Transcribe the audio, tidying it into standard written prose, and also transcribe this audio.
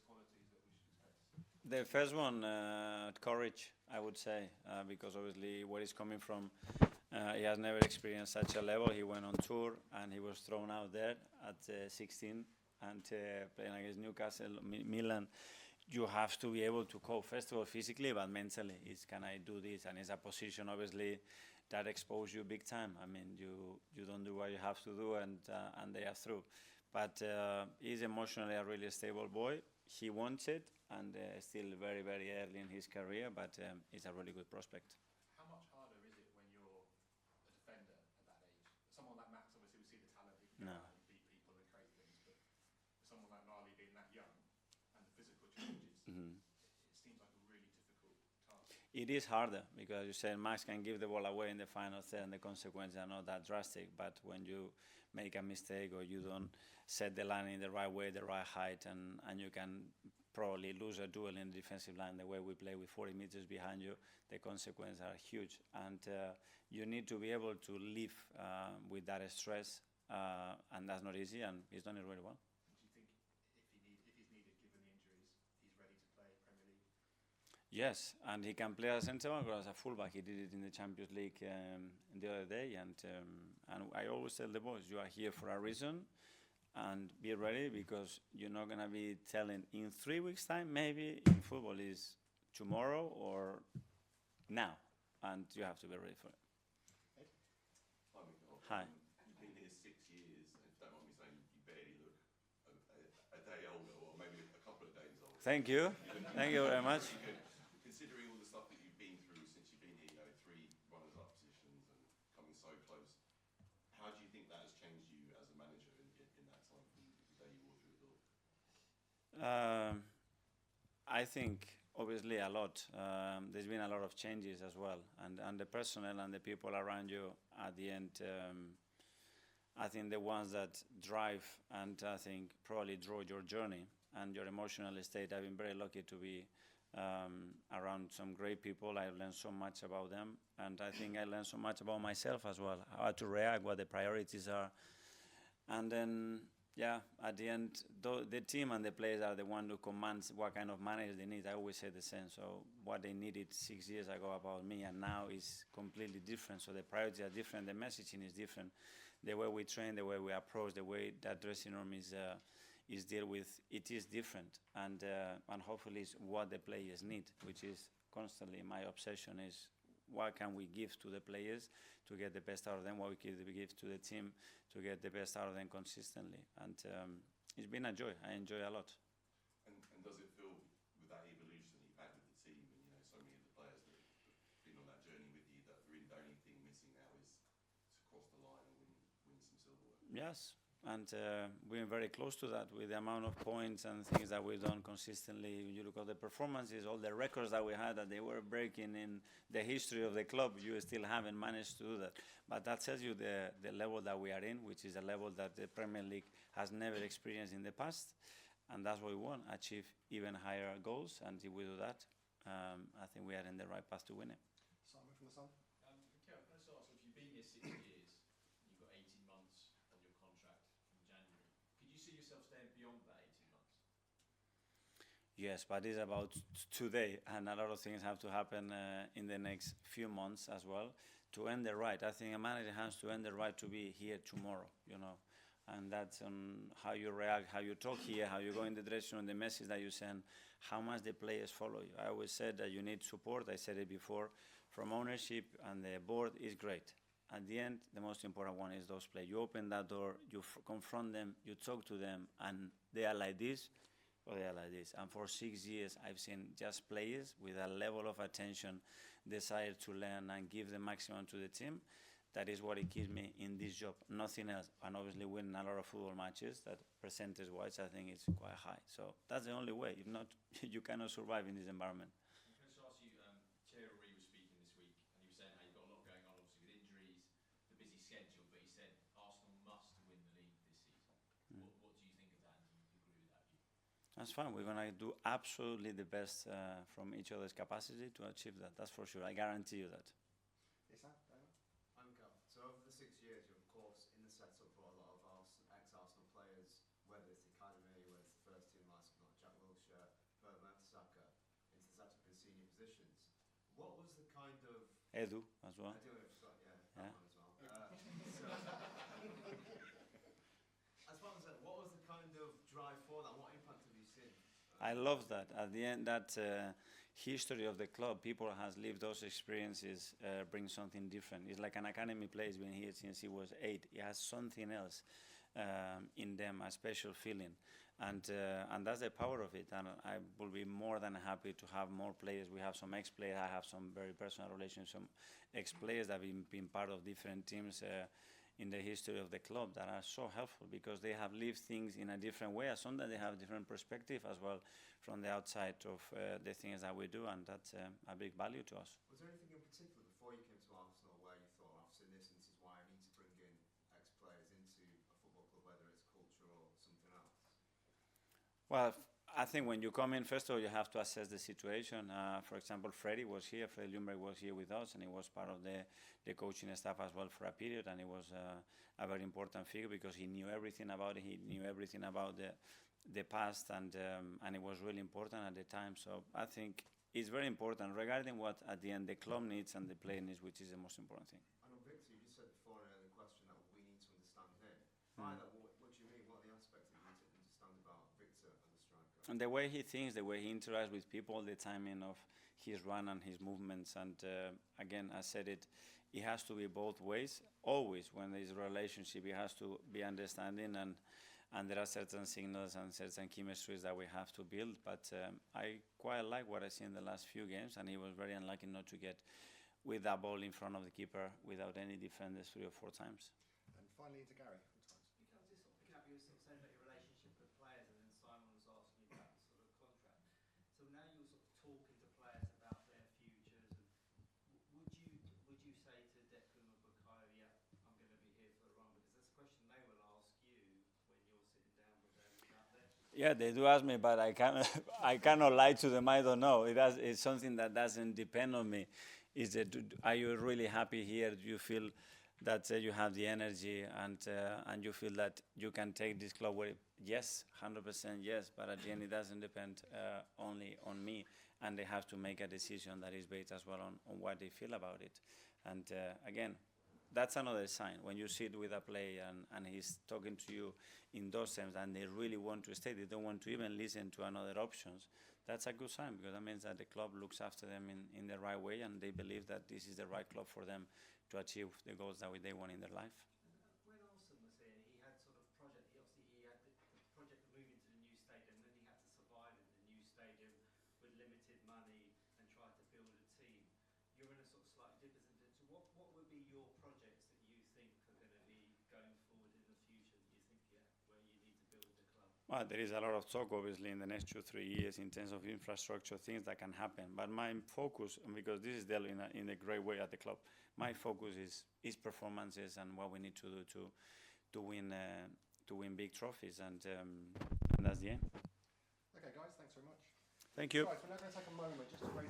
qualities that we should expect to see? The first one, courage, I would say, because obviously where he's coming from, he has never experienced such a level. He went on tour and he was thrown out there at 16 and playing against Newcastle, Milan. You have to be able to cope, first of all, physically, but mentally. It's, can I do this? And it's a position, obviously, that exposes you big time. I mean, you don't do what you have to do, and they are through. But he's emotionally a really stable boy. He wants it, and still very, very early in his career, but he's a really good prospect. How much harder is it when you're a defender at that age? Someone like Max, obviously, we see the talent, he can go out and beat people and create things, but for someone like Nali being that young and the physical challenges, it seems like a really difficult task. It is harder because you said Max can give the ball away in the final third and the consequences are not that drastic, but when you make a mistake or you don't set the line in the right way, the right height, and you can probably lose a duel in the defensive line the way we play with 40 meters behind you, the consequences are huge. And you need to be able to live with that stress, and that's not easy, and he's done it really well. Do you think if he's needed, given the injuries, he's ready to play Premier League? Yes, and he can play as centre back or as a fullback. He did it in the Champions League the other day, and I always tell the boys, you are here for a reason, and be ready because you're not going to be telling in 3 weeks' time, maybe in football is tomorrow or now, and you have to be ready for it. Hi, Mikel. Hi. You've been here 6 years, and if you don't mind me saying, you barely look a day older, or maybe a couple of days older. Thank you. Thank you very much. Considering all the stuff that you've been through since you've been here, you know, 3 runners-up positions and coming so close, how do you think that has changed you as a manager in that time from the day you walked through the door? I think obviously a lot. There's been a lot of changes as well, and the personnel and the people around you at the end. I think the ones that drive and I think probably draw your journey and your emotional state. I've been very lucky to be around some great people. I've learned so much about them, and I think I learned so much about myself as well, how to react, what the priorities are. And then, yeah, at the end, the team and the players are the one who commands what kind of manager they need. I always say the same. So what they needed 6 years ago about me and now is completely different. So the priorities are different, the messaging is different. The way we train, the way we approach, the way that dressing room is dealt with, it is different. And hopefully it's what the players need, which is constantly my obsession is what can we give to the players to get the best out of them, what we give to the team to get the best out of them consistently. And it's been a joy. I enjoy a lot. And does it feel, with that evolution that you've had with the team and, you know, so many of the players that have been on that journey with you, that really the only thing missing now is to cross the line and win some silverware? Yes, and we're very close to that with the amount of points and things that we've done consistently. When you look at the performances, all the records that we had that they were breaking in the history of the club, you still haven't managed to do that. But that tells you the level that we are in, which is a level that the Premier League has never experienced in the past. And that's what we want, achieve even higher goals. And if we do that, I think we are in the right path to win it. Simon from the Sun. Mikel, can I just ask, if you've been here 6 years, and you've got 18 months on your contract from January, could you see yourself staying beyond that 18 months? Yes, but it's about today, and a lot of things have to happen in the next few months as well to earn the right. I think a manager has to earn the right to be here tomorrow, you know, and that's on how you react, how you talk here, how you go in the dressing room, the message that you send, how much the players follow you. I always said that you need support. I said it before, from ownership and the board is great. At the end, the most important one is those players. You open that door, you confront them, you talk to them, and they are like this, or they are like this. And for 6 years, I've seen just players with a level of attention, desire to learn and give the maximum to the team. That is what it keeps me in this job, nothing else. And obviously winning a lot of football matches, that percentage-wise, I think it's quite high. So that's the only way. If not, you cannot survive in this environment. Can I just ask you, Thierry was speaking this week, and he was saying how you've got a lot going on, obviously, with injuries, the busy schedule, but he said Arsenal must win the league this season. What do you think of that, and do you agree with that view? That's fine. We're going to do absolutely the best from each other's capacity to achieve that. That's for sure. I guarantee you that. Yes, sir. Mikel, so over the 6 years, you of course in the setup brought a lot of ex-Arsenal players, whether it's the academy, whether it's the first team, like Jack Wilshere, What was the kind of... Edu as well. I do have, yeah, Yeah. that one as well. As well as that, what was the kind of drive for that? What impact have you seen? I love that. At the end, that history of the club, people has lived those experiences, bring something different. It's like an academy player has been here since he was 8. He has something else in them, a special feeling. And that's the power of it. And I will be more than happy to have more players. We have some ex-players. I have some very personal relations, some ex-players that have been part of different teams in the history of the club that are so helpful because they have lived things in a different way. Sometimes they have a different perspective as well from the outside of the things that we do, and that's a big value to us. Was there anything in particular before you came to Arsenal where you thought, I've seen this and this is why I need to bring in ex-players into a football club, whether it's culture or something else? Well, I think when you come in, first of all, you have to assess the situation. For example, Freddie was here. Freddie Ljungberg was here with us, and he was part of the coaching staff as well for a period, and he was a very important figure because he knew everything about it. He knew everything about the past, and it was really important at the time. So I think it's very important regarding what, at the end, the club needs and the player needs, which is the most important thing. I know, Victor, you just said before in an earlier question that we need to understand him. By that, what do you mean? What are the aspects that you need to understand about Victor as a striker? And the way he thinks, the way he interacts with people, the timing of his run and his movements. And again, I said it, it has to be both ways. Always, when there is a relationship, it has to be understanding, and there are certain signals and certain chemistries that we have to build. But I quite like what I see in the last few games, and he was very unlucky not to get with that ball in front of the keeper without any defenders 3 or 4 times. And finally to Gary. Mikel, just sort of picking up, you were sort of saying about your relationship with the players, and then Simon was asking you about the sort of contract. So now you're sort of talking to players about their futures, and would you say to Declan or Bukayo, yeah, I'm going to be here for the run? Because that's a question they will ask you when you're sitting down with them about their future. Yeah, they do ask me, but I cannot lie to them. I don't know. It's something that doesn't depend on me. Is that, are you really happy here? Do you feel that you have the energy and you feel that you can take this club where? Yes, 100% yes. But at the end, it doesn't depend only on me, and they have to make a decision that is based as well on what they feel about it. And again, that's another sign. When you sit with a player and he's talking to you in those terms and they really want to stay, they don't want to even listen to another options, that's a good sign, because that means that the club looks after them in the right way, and they believe that this is the right club for them to achieve the goals that they want in their life. When Arsene was here, he had sort of project, he had the project of moving to the new stadium, then he had to survive in the new stadium with limited money and try to build a team. You're in a sort of slightly different position. What would be your projects that you think are going to be going forward in the future that you think, where you need to build the club? Well, there is a lot of talk, obviously, in the next 2-3 years in terms of infrastructure, things that can happen. But my focus, because this is dealt in a great way at the club, my focus is performances and what we need to do to win big trophies, and that's the aim. Okay, guys, thanks very much. Thank you. Right, we're now going to take a moment just to raise